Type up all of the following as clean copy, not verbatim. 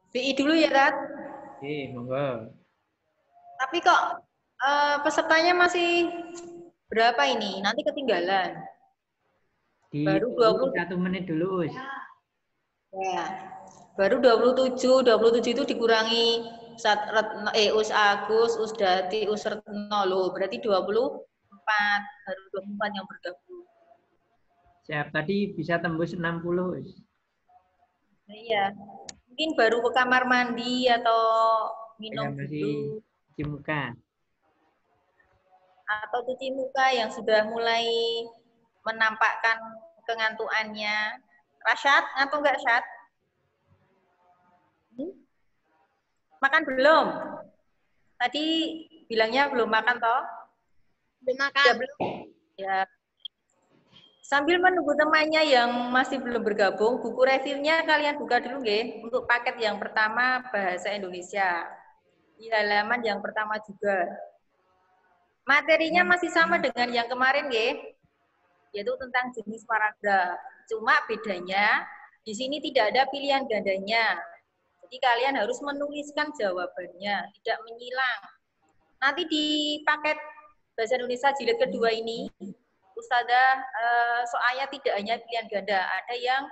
BI dulu ya, Tat. Oke, monggo. Tapi kok pesertanya masih berapa ini? Nanti ketinggalan. Baru Ditunggu 20. 1 menit dulu, Us. Ya. Baru 27. 27 itu dikurangi Us Agus, Us Dati, Us Retno loh. Berarti 24. Baru 24 yang bergabung. Siap, tadi bisa tembus 60, Us. Nah, iya. Mungkin baru ke kamar mandi atau Ya, minum masih dulu cuci muka. atau cuci muka yang sudah mulai menampakkan kengantuannya. Rasyad, ngantuk nggak, Syad? Makan belum? Tadi bilangnya belum makan toh? Belum makan. Ya belum. Ya. Sambil menunggu temannya yang masih belum bergabung, buku reviewnya kalian buka dulu nggih untuk paket yang pertama bahasa Indonesia. Di halaman yang pertama juga. Materinya masih sama dengan yang kemarin nggih, yaitu tentang jenis paragraf. Cuma bedanya di sini tidak ada pilihan gandanya. Jadi kalian harus menuliskan jawabannya, tidak menyilang. Nanti di paket bahasa Indonesia jilid kedua ini, Ustazah soalnya tidak hanya pilihan ganda, ada yang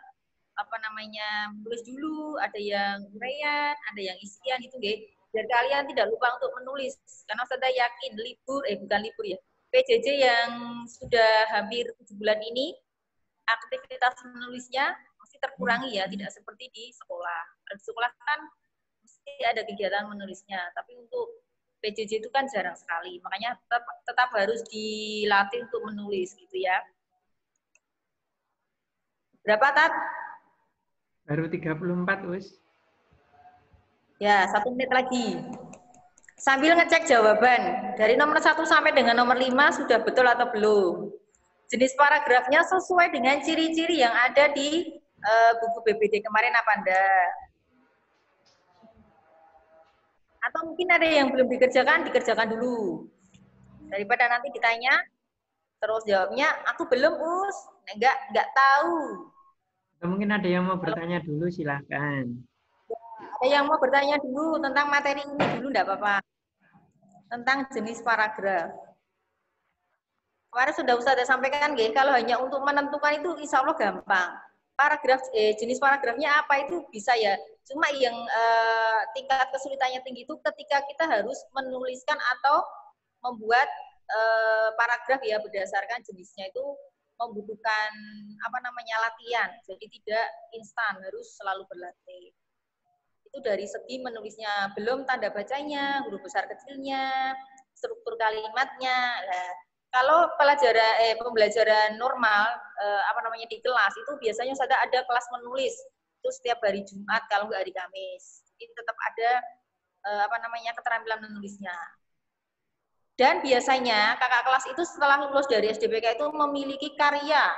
tulis dulu, ada yang uraian, ada yang isian itu nggih. Biar kalian tidak lupa untuk menulis, karena Ustazah yakin bukan libur ya, PJJ yang sudah hampir 7 bulan ini aktivitas menulisnya masih terkurangi ya, tidak seperti di sekolah. Di sekolah kan mesti ada kegiatan menulisnya, tapi untuk PJJ itu kan jarang sekali, makanya tetap harus dilatih untuk menulis gitu ya. Berapa, Tat? Baru 34, Us. Ya, 1 menit lagi. Sambil ngecek jawaban, dari nomor 1 sampai dengan nomor 5 sudah betul atau belum. Jenis paragrafnya sesuai dengan ciri-ciri yang ada di buku BBD kemarin apa enggak. Atau mungkin ada yang belum dikerjakan dulu. Daripada nanti ditanya, terus jawabnya, aku belum, Us. Enggak tahu. Atau mungkin ada yang mau bertanya dulu, silahkan. Ada yang mau bertanya dulu tentang materi ini dulu, enggak apa-apa. Tentang jenis paragraf. Kemarin sudah Ustazah sampaikan, kalau hanya untuk menentukan itu insya Allah gampang. Jenis paragrafnya apa itu bisa ya. Cuma yang tingkat kesulitannya tinggi itu ketika kita harus menuliskan atau membuat paragraf ya berdasarkan jenisnya itu membutuhkan latihan. Jadi tidak instan, harus selalu berlatih. Itu dari segi menulisnya, belum tanda bacanya, huruf besar kecilnya, struktur kalimatnya. Nah, kalau pembelajaran normal di kelas itu biasanya ada kelas menulis itu setiap hari Jumat kalau nggak hari Kamis. Jadi tetap ada keterampilan menulisnya. Dan biasanya kakak kelas itu setelah lulus dari SDPK itu memiliki karya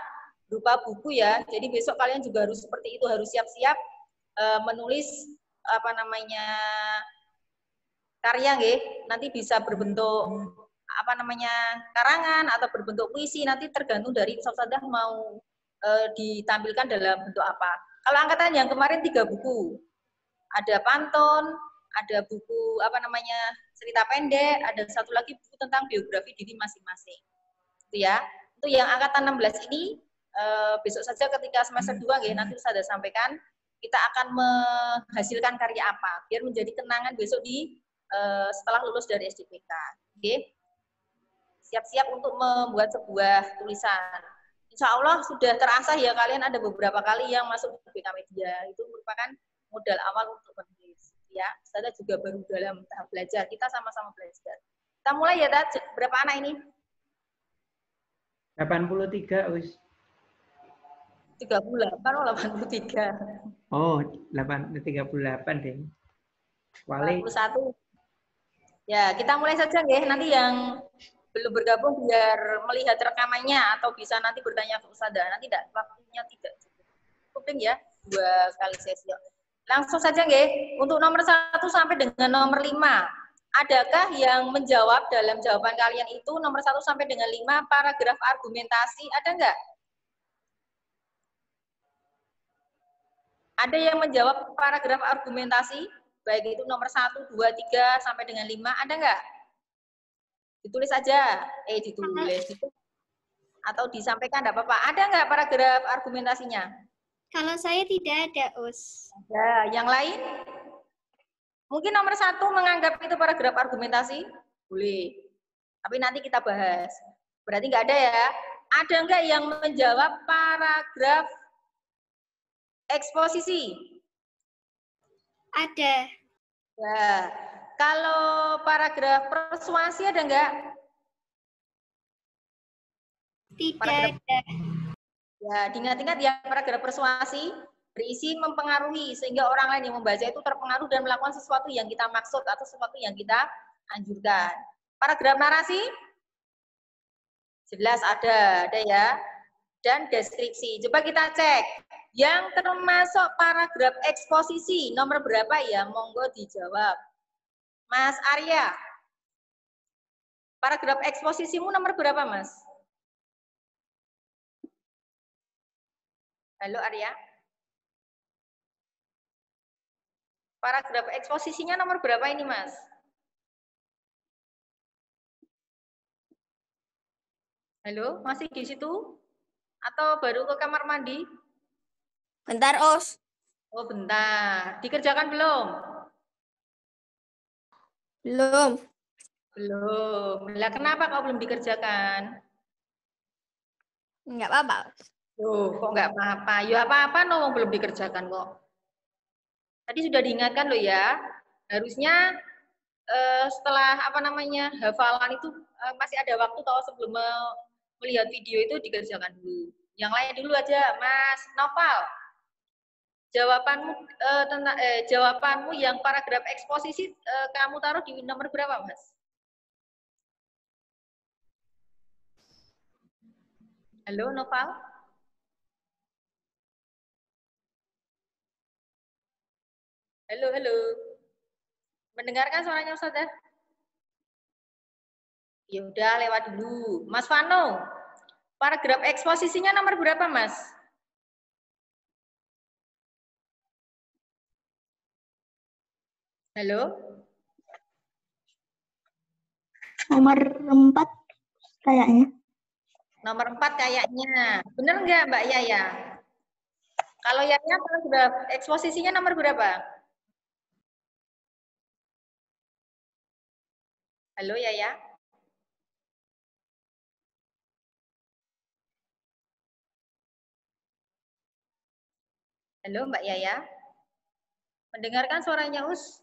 berupa buku ya. Jadi besok kalian juga harus seperti itu, harus siap-siap menulis karya nggih. Nanti bisa berbentuk karangan atau berbentuk puisi, nanti tergantung dari Ustazah mau ditampilkan dalam bentuk apa. Kalau angkatan yang kemarin 3 buku, ada pantun, ada buku cerita pendek, ada satu lagi buku tentang biografi diri masing-masing. Itu ya. Itu yang angkatan 16 ini besok saja ketika semester 2 nggih, nanti Ustazah sampaikan kita akan menghasilkan karya apa biar menjadi kenangan besok di setelah lulus dari SDPK. Oke. Siap-siap untuk membuat sebuah tulisan. Insya Allah sudah terasa ya kalian ada beberapa kali yang masuk di BK Media. Itu merupakan modal awal untuk menulis. Ya, saya juga baru dalam tahap belajar. Kita sama-sama belajar. Kita mulai ya, Tat. Berapa anak ini? 83, Us. 38 atau 83? Oh, 38 deh. Wale. 41. Ya, kita mulai saja nggih. Nanti yang belum bergabung biar melihat rekamannya atau bisa nanti bertanya ke Ustazah. Nanti waktunya tidak cukup ya, 2 kali sesi. Langsung saja nggih. Untuk nomor 1 sampai dengan nomor 5. Adakah yang menjawab dalam jawaban kalian itu nomor 1 sampai dengan 5 paragraf argumentasi? Ada enggak? Ada yang menjawab paragraf argumentasi, baik itu nomor 1, 2, 3, sampai dengan 5, ada nggak? Ditulis aja, ditulis. Atau disampaikan, enggak apa-apa. Ada nggak paragraf argumentasinya? Kalau saya tidak ada, Us. Ada. Yang lain? Mungkin nomor 1 menganggap itu paragraf argumentasi? Boleh. Tapi nanti kita bahas. Berarti nggak ada ya? Ada nggak yang menjawab paragraf eksposisi? Ada. Ya. Kalau paragraf persuasi ada nggak? Tidak ada. Ya, diingat-ingat ya, paragraf persuasi berisi mempengaruhi sehingga orang lain yang membaca itu terpengaruh dan melakukan sesuatu yang kita maksud atau sesuatu yang kita anjurkan. Paragraf narasi jelas ada ya. Dan deskripsi. Coba kita cek. Yang termasuk paragraf eksposisi nomor berapa ya? Monggo dijawab. Mas Arya. Paragraf eksposisimu nomor berapa, Mas? Halo Arya. Paragraf eksposisinya nomor berapa ini, Mas? Halo, masih di situ? Atau baru ke kamar mandi? Bentar, Us. Oh, bentar. Dikerjakan belum? Belum. Belum. Lah kenapa kau belum dikerjakan? Enggak apa-apa. Loh, kok nggak apa-apa? Ya apa-apa, no, belum dikerjakan kok. Tadi sudah diingatkan loh ya. Harusnya setelah hafalan itu masih ada waktu kalau sebelum melihat video itu dikerjakan dulu. Yang lain dulu aja, Mas Noval. Jawabanmu yang paragraf eksposisi kamu taruh di nomor berapa, Mas? Halo, Noval? Halo, halo. Mendengarkan suaranya Ustazah? Ya udah, lewat dulu. Mas Vano, paragraf eksposisinya nomor berapa, Mas? Halo? Nomor 4 kayaknya. Nomor 4 kayaknya. Bener nggak, Mbak Yaya? Kalau Yaya paragraf eksposisinya nomor berapa? Halo Yaya? Halo Mbak Yaya? Mendengarkan suaranya Us?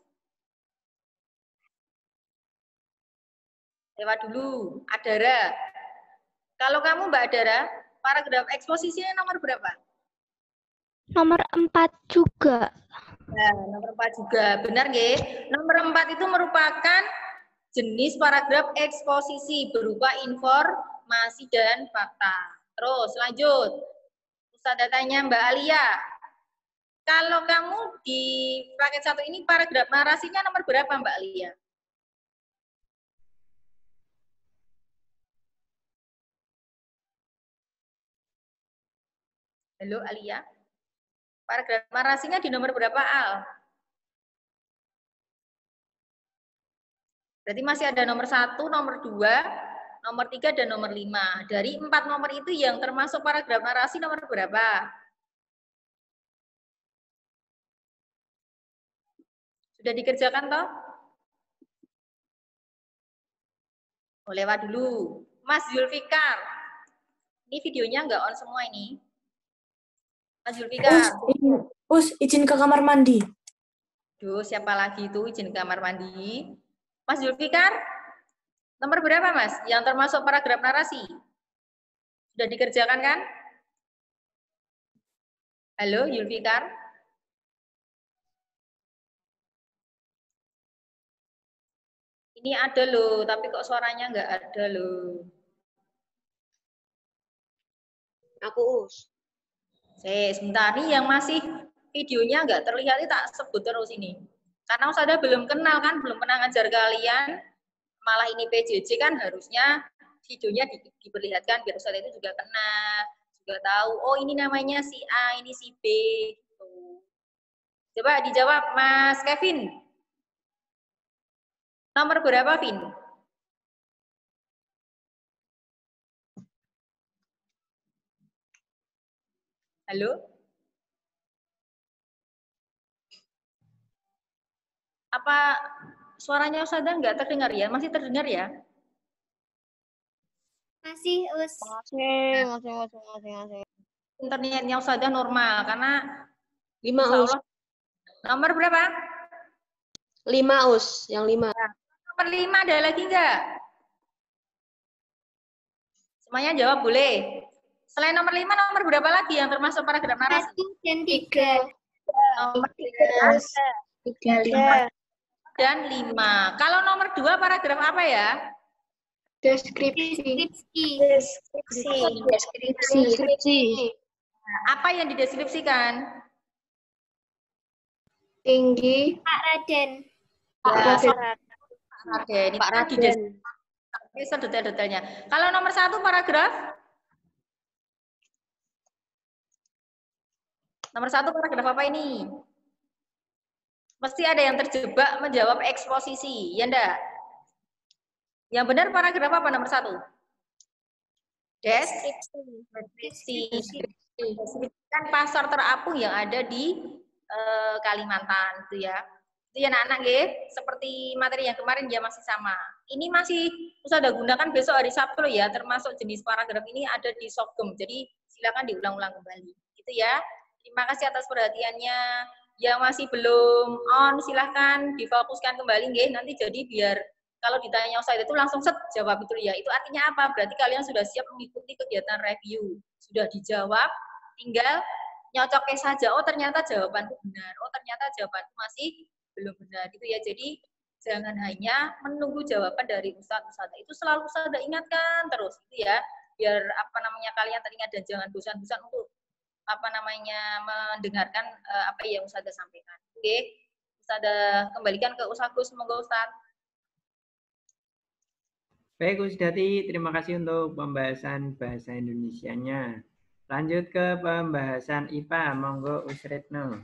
Lewat dulu. Adara. Kalau kamu Mbak Adara, paragraf eksposisinya nomor berapa? Nomor 4 juga. Nah, nomor 4 juga. Benar nggih? Nomor 4 itu merupakan jenis paragraf eksposisi berupa informasi dan fakta. Terus lanjut. Ustazah tanya Mbak Alia. Kalau kamu di paket 1 ini paragraf narasinya nomor berapa Mbak Alia? Halo Alia. Paragraf narasinya di nomor berapa Al? Berarti masih ada nomor 1, nomor 2, nomor 3, dan nomor 5. Dari 4 nomor itu yang termasuk paragraf narasi nomor berapa? Sudah dikerjakan toh? Oh, lewat dulu. Mas Zulfikar. Ini videonya nggak on semua ini. Mas Zulfikar. Izin ke kamar mandi. Duh, siapa lagi itu izin ke kamar mandi? Mas Zulfikar, nomor berapa Mas yang termasuk paragraf narasi? Sudah dikerjakan kan? Halo, Zulfikar? Ini ada loh, tapi kok suaranya nggak ada loh. Aku, Us. Sebentar nih yang masih videonya nggak terlihat ini tak sebut terus ini. Karena Ustazah belum kenal kan, belum pernah ngajar kalian. Malah ini PJJ kan harusnya videonya diperlihatkan biar Ustazah itu juga kenal, juga tahu. Oh ini namanya si A, ini si B. Gitu. Coba dijawab Mas Kevin. Nomor berapa, Vin? Halo? Apa suaranya Ustazah nggak terdengar ya? Masih terdengar ya? Masih, Us. Masih. Internetnya Ustazah normal, karena 5, insya Us. Allah. Nomor berapa? 5, Us. Yang 5. Nomor 5 ada lagi nggak? Semuanya jawab boleh. Selain nomor 5, nomor berapa lagi yang termasuk paragraf narasi? 1 dan 3. Nomor 3 dan 5. Kalau nomor 2 paragraf apa ya? Deskripsi. Apa yang dideskripsikan? Tinggi. Pak Raden. Ini Pak Raden. Detail-detailnya. Kalau nomor 1 paragraf? Nomor 1 paragraf apa ini? Mesti ada yang terjebak menjawab eksposisi, ya enggak? Yang benar paragraf apa nomor 1? Deskripsi. Deskripsikan pasar terapung yang ada di Kalimantan, itu ya. Itu ya anak-anak ya, seperti materi yang kemarin ya masih sama. Ini masih Ustazah gunakan besok hari Sabtu ya, termasuk jenis paragraf ini ada di Sogem. Jadi silakan diulang-ulang kembali. Gitu ya. Terima kasih atas perhatiannya. Yang masih belum on silahkan difokuskan kembali nggih. Nanti jadi biar kalau ditanya Ustazah itu langsung set jawab itu ya. Itu artinya apa? Berarti kalian sudah siap mengikuti kegiatan review. Sudah dijawab, tinggal nyocoknya saja. Oh ternyata jawabanku benar. Oh ternyata jawabanku masih belum benar gitu ya. Jadi jangan hanya menunggu jawaban dari ustadz-ustadzah. Itu selalu ustadzah ingatkan terus gitu ya. Biar apa namanya kalian teringat dan jangan bosan-bosan untuk apa namanya mendengarkan apa yang ustadzah sampaikan. Oke. Ustadzah kembalikan ke Ustadz Gus, semoga Ustadz. Baik, Ustadz, terima kasih untuk pembahasan bahasa Indonesianya. Lanjut ke pembahasan IPA, monggo Usretno.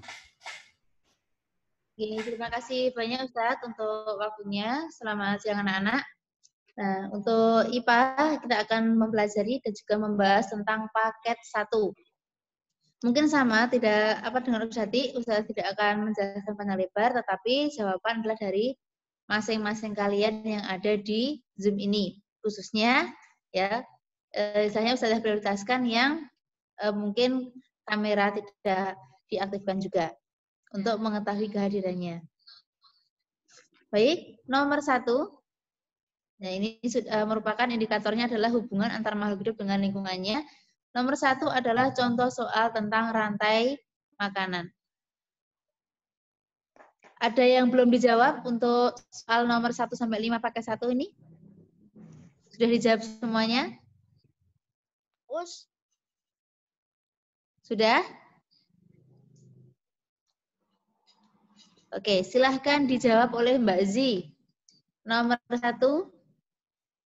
Oke, terima kasih banyak Ustadz untuk waktunya. Selamat siang anak-anak. Nah, untuk IPA kita akan mempelajari dan juga membahas tentang paket 1. Mungkin sama, tidak apa dengan Ustadz tidak akan menjelaskan panjang lebar, tetapi jawaban adalah dari masing-masing kalian yang ada di Zoom ini. Khususnya ya, misalnya Ustazah prioritaskan yang mungkin kamera tidak diaktifkan juga untuk mengetahui kehadirannya. Baik, nomor 1. Nah, ini merupakan indikatornya adalah hubungan antar makhluk hidup dengan lingkungannya. Nomor 1 adalah contoh soal tentang rantai makanan. Ada yang belum dijawab untuk soal nomor 1 sampai 5 pakai 1 ini? Sudah dijawab semuanya? Sudah? Oke, silahkan dijawab oleh Mbak Zi. Nomor 1,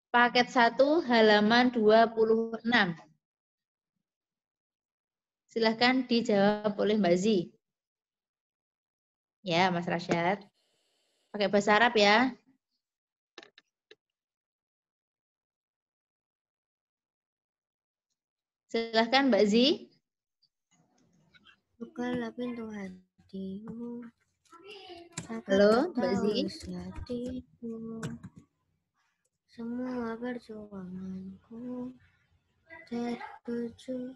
paket 1, halaman 26. Silahkan dijawab oleh Mbak Zi. Ya, Mas Rasyad. Pakai bahasa Arab ya. Silahkan Mbak Zi. Bukalah pintu hatimu. Halo, Mbak Zi. Semua perjuanganku tertuju.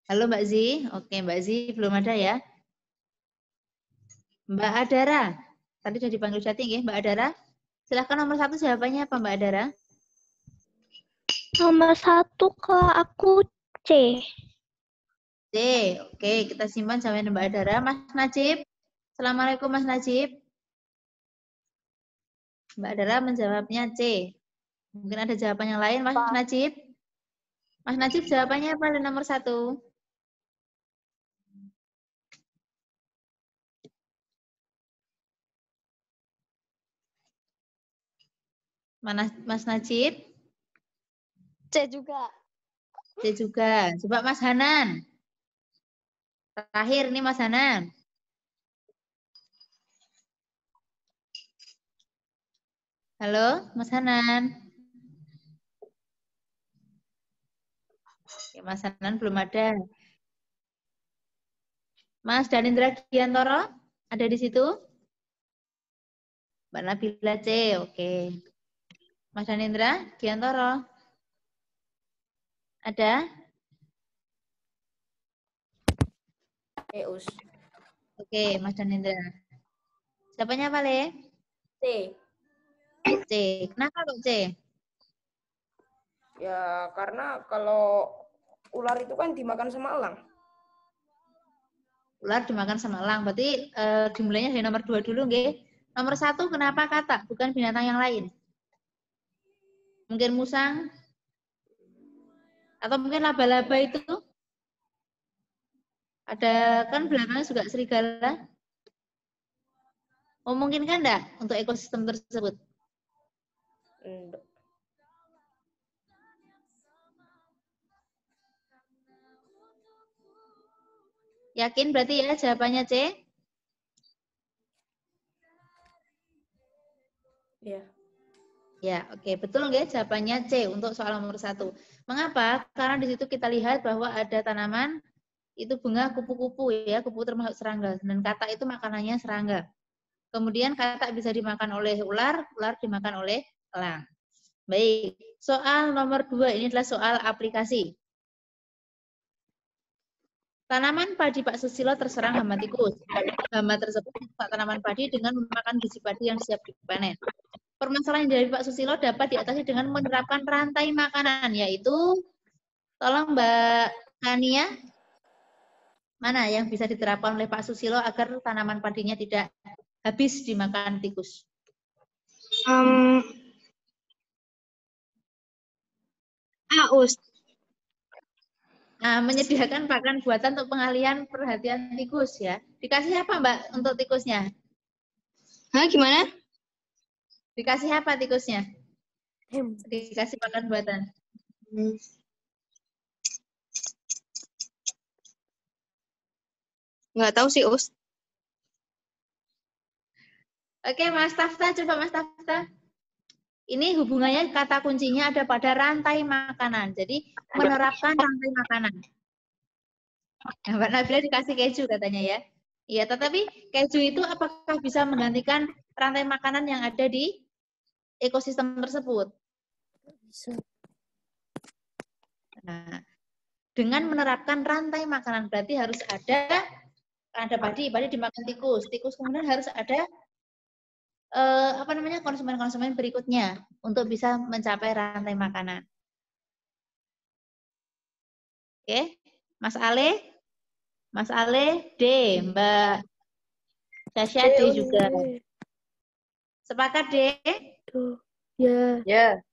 Halo Mbak Zi. Oke, Mbak Zi belum ada ya. Mbak Adara. Tadi sudah dipanggil chatting ya, Mbak Adara. Silahkan nomor 1 jawabannya apa Mbak Adara? Nomor 1 ke aku C. C. Oke, kita simpan jawaban Mbak Adara. Mas Najib. Assalamualaikum Mas Najib. Mbak Adara menjawabnya C. Mungkin ada jawaban yang lain Mas Najib. Mas Najib jawabannya apa nomor 1? Mana Mas Najib? C juga. C juga. Coba Mas Hanan. Terakhir nih Mas Hanan. Halo, Mas Hanan. Ya, Mas Hanan belum ada. Mas Danindra Giantoro, ada di situ? Mbak Nabila C, oke. Mas Danindra Giantoro, ada? Us. Oke, Mas Danindra. Siapanya Pak Le? C. C. Kenapa kok C? Ya karena kalau ular itu kan dimakan sama elang. Ular dimakan sama elang. Berarti dimulainya dari nomor 2 dulu, nggih. Nomor 1 kenapa katak, bukan binatang yang lain? Mungkin musang? Atau mungkin laba-laba itu? Ada kan belakangnya juga serigala. Memungkinkan enggak untuk ekosistem tersebut? Enggak. Yakin berarti ya jawabannya C? Ya. Ya, oke. Betul nggak jawabannya C untuk soal nomor 1. Mengapa? Karena di situ kita lihat bahwa ada tanaman itu bunga kupu-kupu ya, kupu termasuk serangga. Dan katak itu makanannya serangga. Kemudian katak bisa dimakan oleh ular, ular dimakan oleh elang. Baik, soal nomor 2 ini adalah soal aplikasi. Tanaman padi Pak Susilo terserang hama tikus. Hama tersebut merusak tanaman padi dengan memakan biji padi yang siap dipanen. Permasalahan dari Pak Susilo dapat diatasi dengan menerapkan rantai makanan, yaitu, tolong Mbak Kania, mana yang bisa diterapkan oleh Pak Susilo agar tanaman padinya tidak habis dimakan tikus? Aus. Nah, menyediakan pakan buatan untuk pengalihan perhatian tikus ya. Dikasih apa Mbak untuk tikusnya? Hah, gimana? Dikasih apa tikusnya? Dikasih pakan buatan. Nggak tahu sih, Us. Oke, Mas Tafta, coba Mas Tafta. Ini hubungannya kata kuncinya ada pada rantai makanan. Jadi menerapkan rantai makanan. Nah, Mbak Nabila dikasih keju katanya ya. Iya, tetapi keju itu apakah bisa menggantikan rantai makanan yang ada di ekosistem tersebut? Bisa. Nah, dengan menerapkan rantai makanan berarti harus ada padi dimakan tikus. Tikus kemudian harus ada konsumen-konsumen berikutnya untuk bisa mencapai rantai makanan. Oke, Mas Ale D, Mbak Sasha D juga. Sepakat D? Ya. Ya.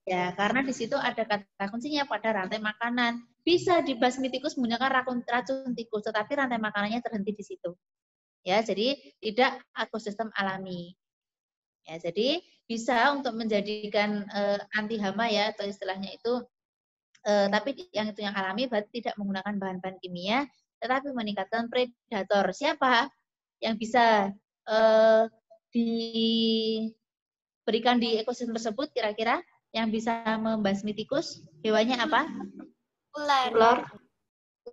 Ya, karena di situ ada kata kuncinya pada rantai makanan. Bisa dibasmi tikus menggunakan racun tikus, tetapi rantai makanannya terhenti di situ. Ya, jadi tidak ekosistem alami. Ya, jadi bisa untuk menjadikan anti hama ya atau istilahnya itu, tapi yang itu yang alami berarti tidak menggunakan bahan-bahan kimia, tetapi meningkatkan predator. Siapa yang bisa diberikan di ekosistem tersebut kira-kira yang bisa membasmi tikus? Hewannya apa? Ular.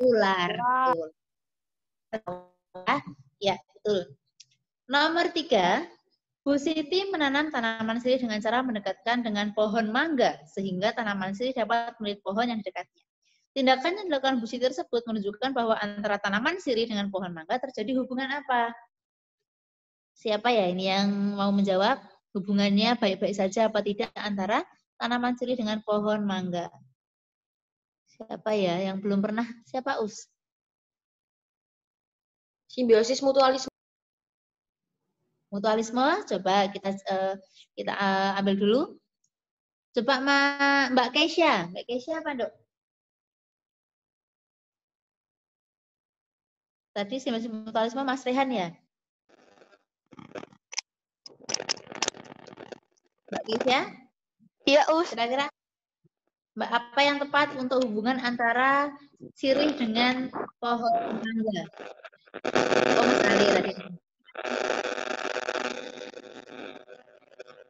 Ular. Betul. Ya, betul. Nomor 3. Bu Siti menanam tanaman sirih dengan cara mendekatkan dengan pohon mangga, sehingga tanaman sirih dapat melihat pohon yang dekatnya. Tindakan yang dilakukan Bu Siti tersebut menunjukkan bahwa antara tanaman sirih dengan pohon mangga terjadi hubungan apa? Siapa ya ini yang mau menjawab? Hubungannya baik-baik saja apa tidak antara tanaman sirih dengan pohon mangga? Siapa ya yang belum pernah? Siapa Us? Simbiosis mutualisme. Mutualisme, coba kita ambil dulu. Coba Mbak Keisha. Mbak Keisha apa, Dok? Tadi simbiosis mutualisme Mas Rehan ya? Mbak Keisha? Iya, Us. Kira-kira Mbak, apa yang tepat untuk hubungan antara sirih dengan pohon mangga? Oh, Mas Ale tadi.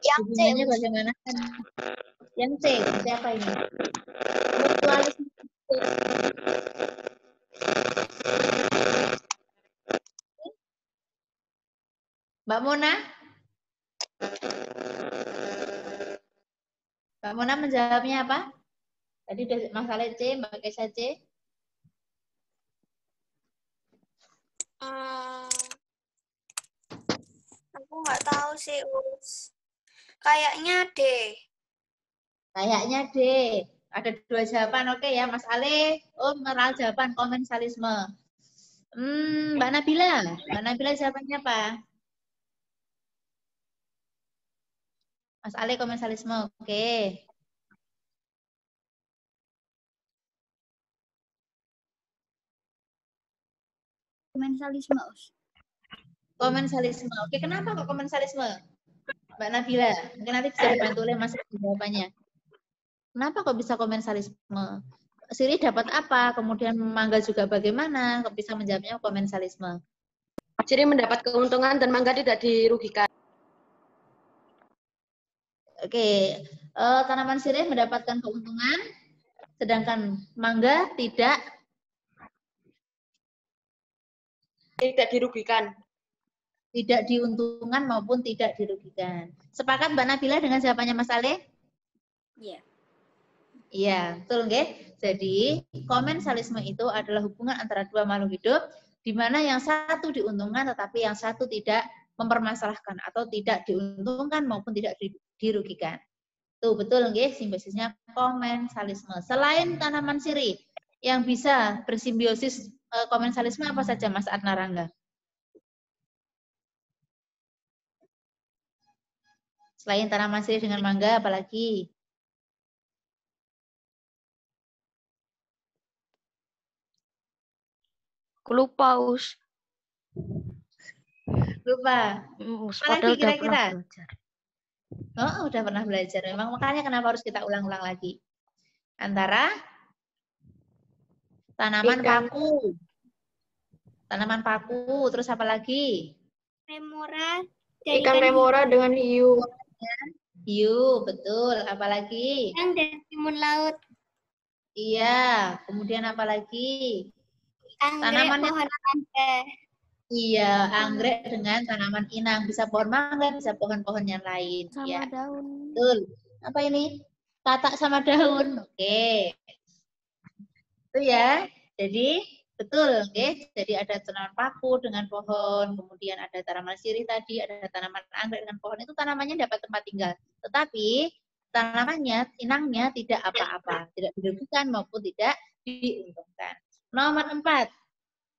Yang C, Hubungannya Us. bagaimana? Yang C, siapa ini? Mutualisme. Mbak Mona? Mbak Mona menjawabnya apa? Tadi udah Mas Ale C, Mbak Kesa C. Aku nggak tahu sih, Us. Kayaknya D. Kayaknya D. Ada dua jawaban, oke ya Mas Ale. Oh, meral jawaban komensalisme. Mbak Nabila. Mbak Nabila jawabannya apa? Mas Ale komensalisme, oke. Komensalisme, Us. Komensalisme, oke. Kenapa kok komensalisme? Mbak Nabila, mungkin nanti bisa dibantu oleh Mas jawabannya. Kenapa kok bisa komensalisme? Sirih dapat apa? Kemudian mangga juga bagaimana? Kok bisa menjawabnya komensalisme? Sirih mendapat keuntungan dan mangga tidak dirugikan. Oke, tanaman sirih mendapatkan keuntungan, sedangkan mangga tidak dirugikan. Tidak diuntungkan maupun tidak dirugikan. Sepakat Mbak Nabila dengan jawabannya Mas Ale? Iya. Iya, betul nggih. Jadi, komensalisme itu adalah hubungan antara dua makhluk hidup di mana yang satu diuntungkan tetapi yang satu tidak mempermasalahkan atau tidak diuntungkan maupun tidak dirugikan. Tuh, betul nggih, simbiosis-nya komensalisme. Selain tanaman sirih yang bisa bersimbiosis komensalisme apa saja Mas Adnarangga? Selain tanaman sirih dengan mangga, apalagi? Lupa, Us. Lupa. Apalagi kira-kira? Oh, udah pernah belajar. Memang makanya kenapa harus kita ulang-ulang lagi. Antara tanaman paku. Tanaman paku, terus apa lagi? Remora. Ikan remora dengan hiu. Hiu, betul. Apalagi? Yang dari timun laut. Iya. Kemudian apa lagi? Anggrek, pohon anggrek. Iya, anggrek dengan tanaman inang. Bisa pohon mangga, bisa pohon-pohon yang lain. Sama ya. daun. Betul. Apa ini? Tatak sama daun. Oke. Itu ya. Jadi, betul. Oke. Jadi ada tanaman paku dengan pohon, kemudian ada tanaman sirih tadi, ada tanaman anggrek dengan pohon. Itu tanamannya dapat tempat tinggal. Tetapi tanamannya, inangnya tidak apa-apa. Tidak dirugikan maupun tidak diuntungkan. Nomor 4.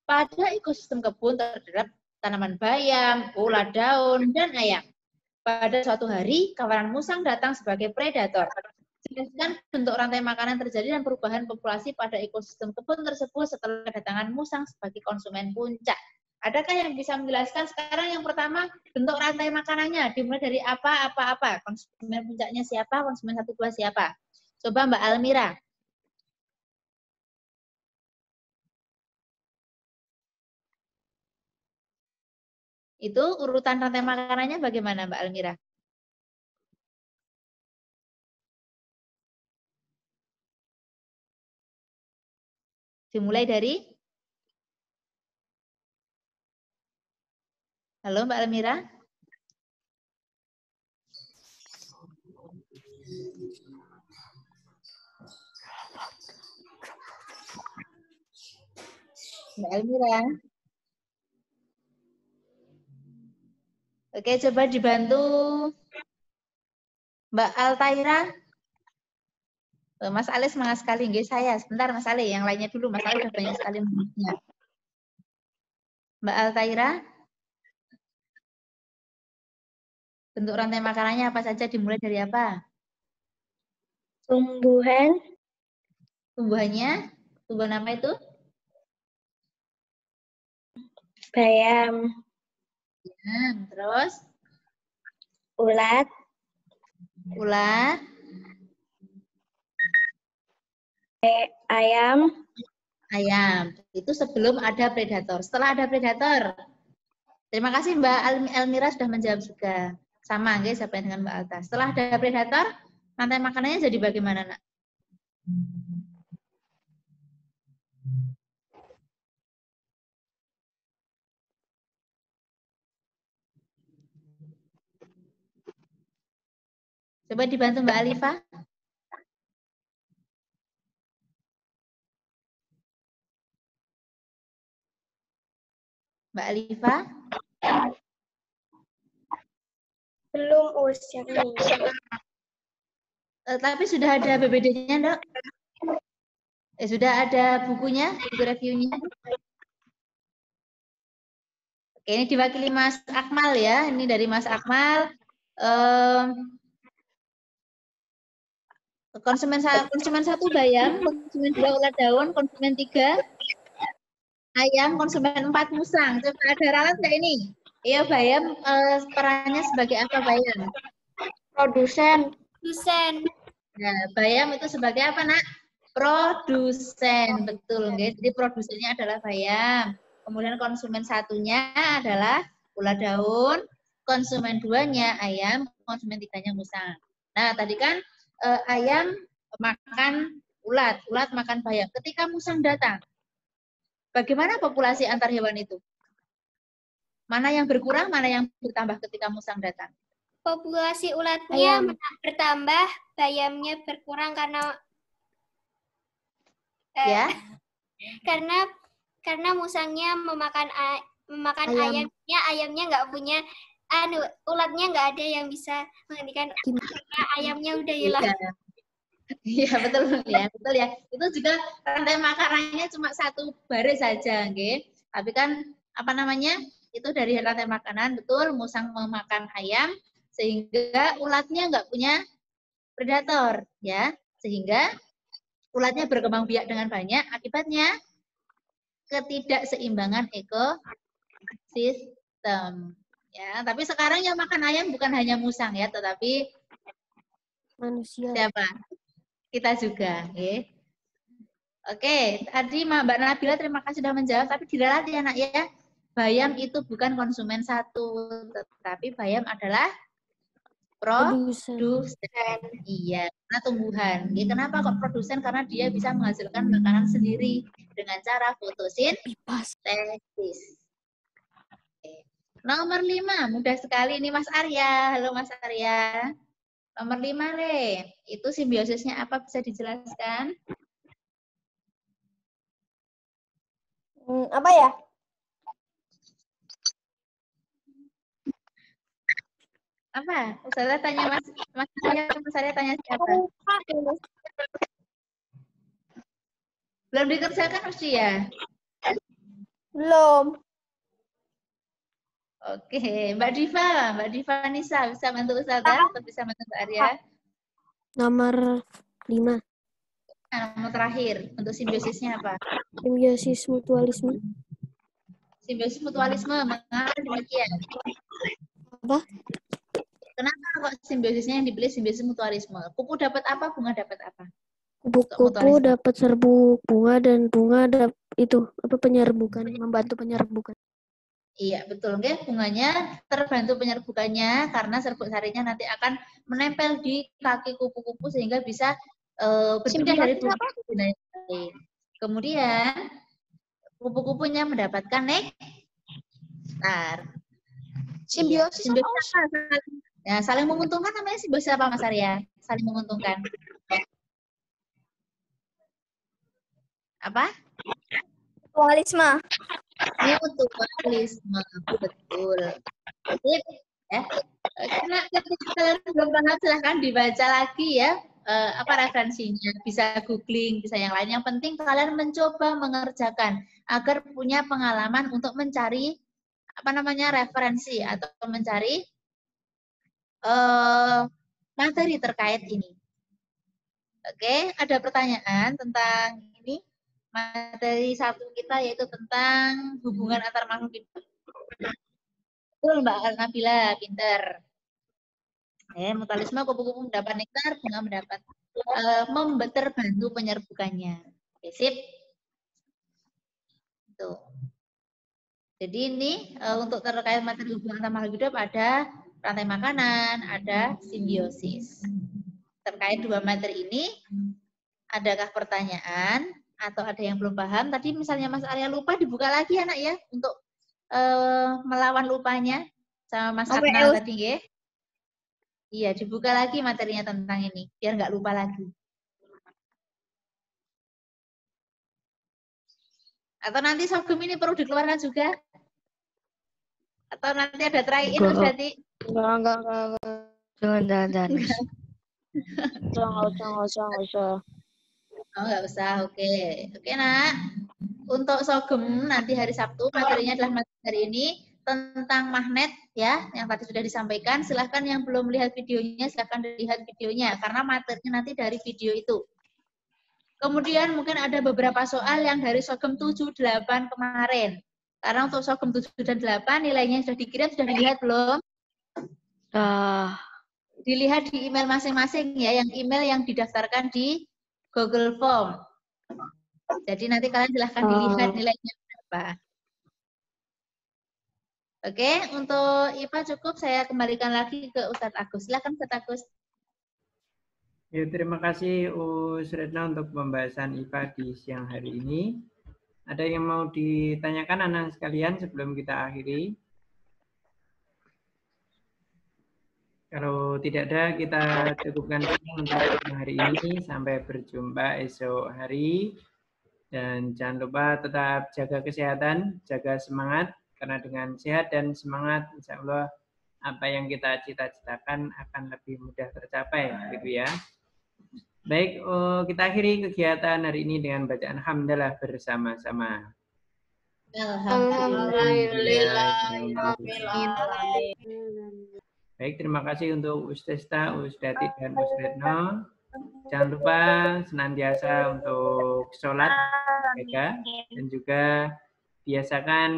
Pada ekosistem kebun terdapat tanaman bayam, ulat daun, dan ayam. Pada suatu hari, kawanan musang datang sebagai predator. Jelaskan bentuk rantai makanan terjadi dan perubahan populasi pada ekosistem kebun tersebut setelah kedatangan musang sebagai konsumen puncak. Adakah yang bisa menjelaskan? Sekarang yang pertama, bentuk rantai makanannya dimulai dari apa? Konsumen puncaknya siapa? Konsumen 1, 2 siapa? Coba Mbak Almira. Itu urutan rantai makanannya bagaimana Mbak Almira? Dimulai dari? Halo Mbak Almira? Mbak Almira? Oke, coba dibantu Mbak Altaira. Mas Ale semangat sekali, nggih saya. Sebentar Mas Ale, yang lainnya dulu. Mas Ale sudah banyak sekali menurutnya. Mbak Altaira. Bentuk rantai makanannya apa saja, dimulai dari apa? Tumbuhan. Tumbuhannya? Tumbuhan apa itu? Bayam. Terus? Ulat. Ulat. Ayam. Ayam. Itu sebelum ada predator. Setelah ada predator. Terima kasih Mbak Elmira sudah menjawab juga. Sama guys, siapa dengan Mbak Alta. Setelah ada predator, rantai makanannya jadi bagaimana, Nak? Coba dibantu Mbak Alifa. Mbak Alifa. Belum Us yang ini. Tapi sudah ada BBD-nya, Dok? Sudah ada bukunya, buku reviewnya? Oke, ini diwakili Mas Akmal ya. Ini dari Mas Akmal. Konsumen 1 bayam, konsumen 2 ulat daun, konsumen 3 ayam, konsumen 4 musang. Coba ada ralat nggak ini? Iya, bayam perannya sebagai apa bayam? Produsen. Nah, bayam itu sebagai apa, Nak? Produsen, betul. Guys. Jadi produsennya adalah bayam. Kemudian konsumen satunya adalah ulat daun, konsumen 2-nya ayam, konsumen 3-nya musang. Nah, tadi kan ayam makan ulat, ulat makan bayam. Ketika musang datang, bagaimana populasi antar hewan itu? Mana yang berkurang, mana yang bertambah ketika musang datang? Populasi ulatnya bertambah, bayamnya berkurang karena Ya. karena musangnya memakan ayamnya, ayamnya nggak punya ulatnya nggak ada yang bisa menghentikan karena ayamnya udah hilang. Iya, betul ya, betul ya. Itu juga rantai makanannya cuma satu baris saja, nggih. Tapi kan apa namanya? Itu dari rantai makanan, betul, musang memakan ayam sehingga ulatnya nggak punya predator, ya. Sehingga ulatnya berkembang biak dengan banyak, akibatnya ketidakseimbangan ekosistem. Ya, tapi sekarang yang makan ayam bukan hanya musang ya, tetapi Manusia. siapa? Kita juga, ya. Oke, tadi Mbak Nabila terima kasih sudah menjawab, tapi diralat ya Nak ya. Bayam itu bukan konsumen satu, tetapi bayam adalah produsen. Iya, karena tumbuhan. Ya, kenapa kok produsen? Karena dia bisa menghasilkan makanan sendiri dengan cara fotosintesis. Nomor 5, mudah sekali ini Mas Arya. Halo Mas Arya. Nomor 5, Le. Itu simbiosisnya apa bisa dijelaskan? Apa ya? Apa? Saya tanya Mas Arya, Mas Arya tanya siapa? Belum dikerjakan mesti ya? Belum. Oke, Mbak Diva Nisa bisa bantu Ustazah atau bisa bantu Mbak Arya? Nomor 5. Nah, nomor terakhir, untuk simbiosisnya apa? Simbiosis mutualisme. Simbiosis mutualisme, mengapa demikian? Apa? Kenapa kok simbiosisnya yang dipilih simbiosis mutualisme? Kupu dapat apa, bunga dapat apa? Kupu-kupu dapat serbuk bunga dan bunga itu penyerbukan, membantu penyerbukan. Iya, betul. Oke, bunganya terbantu penyerbukannya karena serbuk sarinya nanti akan menempel di kaki kupu-kupu sehingga bisa berpindah dari kupu ke lain. Kemudian kupu-kupunya mendapatkan nektar. Simbiosis apa? Ya, saling menguntungkan namanya simbiosis apa Mas Arya? Saling menguntungkan. Apa? Mutualisme. Mutualisme, betul. Ya. Karena ketika kalian belum paham silahkan dibaca lagi ya apa referensinya, bisa googling, bisa yang lain. Yang penting kalian mencoba mengerjakan agar punya pengalaman untuk mencari apa namanya referensi atau mencari materi terkait ini. Oke, ada pertanyaan tentang ini materi 1 kita yaitu tentang hubungan antar makhluk hidup. Betul Mbak Nabila, pinter. Mutualisme, kupu-kupu mendapat nektar, bunga mendapat terbantu penyerbukannya. Oke, sip. Tuh. Jadi ini untuk terkait materi hubungan antar makhluk hidup ada rantai makanan, ada simbiosis. Terkait dua materi ini, adakah pertanyaan atau ada yang belum paham? Tadi misalnya Mas Arya lupa, dibuka lagi anak ya untuk melawan lupanya sama Mas Adnan tadi ya. Iya, dibuka lagi materinya tentang ini biar nggak lupa lagi. Atau nanti sorghum ini perlu dikeluarkan juga? Atau nanti ada try-in Mas Dati? Enggak. Jangan. Nggak usah. Oh, nggak usah. Oke, nak. Untuk sorghum nanti hari Sabtu materinya adalah materi ini tentang magnet ya, yang tadi sudah disampaikan. Silahkan yang belum lihat videonya, silahkan dilihat videonya karena materinya nanti dari video itu. Kemudian mungkin ada beberapa soal yang dari sorghum 7, 8 kemarin. Karena untuk sorghum 7 dan 8 nilainya sudah dikirim, sudah dilihat belum? Dilihat di email masing-masing ya, yang email yang didaftarkan di Google Form. Jadi nanti kalian silahkan dilihat nilainya berapa. Oke, untuk IPA cukup, saya kembalikan lagi ke Ustadz Agus. Silakan Ustadz Agus. Ya, terima kasih Us Retno untuk pembahasan IPA di siang hari ini. Ada yang mau ditanyakan anak sekalian sebelum kita akhiri? Kalau tidak ada, kita cukupkan untuk hari ini. Sampai berjumpa esok hari. Dan jangan lupa tetap jaga kesehatan, jaga semangat. Karena dengan sehat dan semangat, insya Allah apa yang kita cita-citakan akan lebih mudah tercapai, gitu ya. Baik, kita akhiri kegiatan hari ini dengan bacaan hamdalah bersama-sama. Alhamdulillah. Baik, terima kasih untuk Ustazah, Ustadz dan Us Retno. Jangan lupa senantiasa untuk sholat, jaga, dan juga biasakan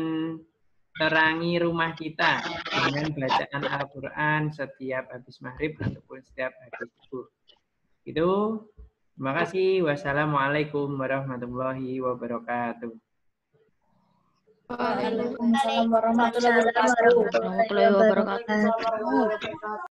terangi rumah kita dengan bacaan Al-Quran setiap habis maghrib ataupun setiap habis subuh. Itu, terima kasih. Wassalamualaikum warahmatullahi wabarakatuh. Waalaikumsalam warahmatullahi wabarakatuh.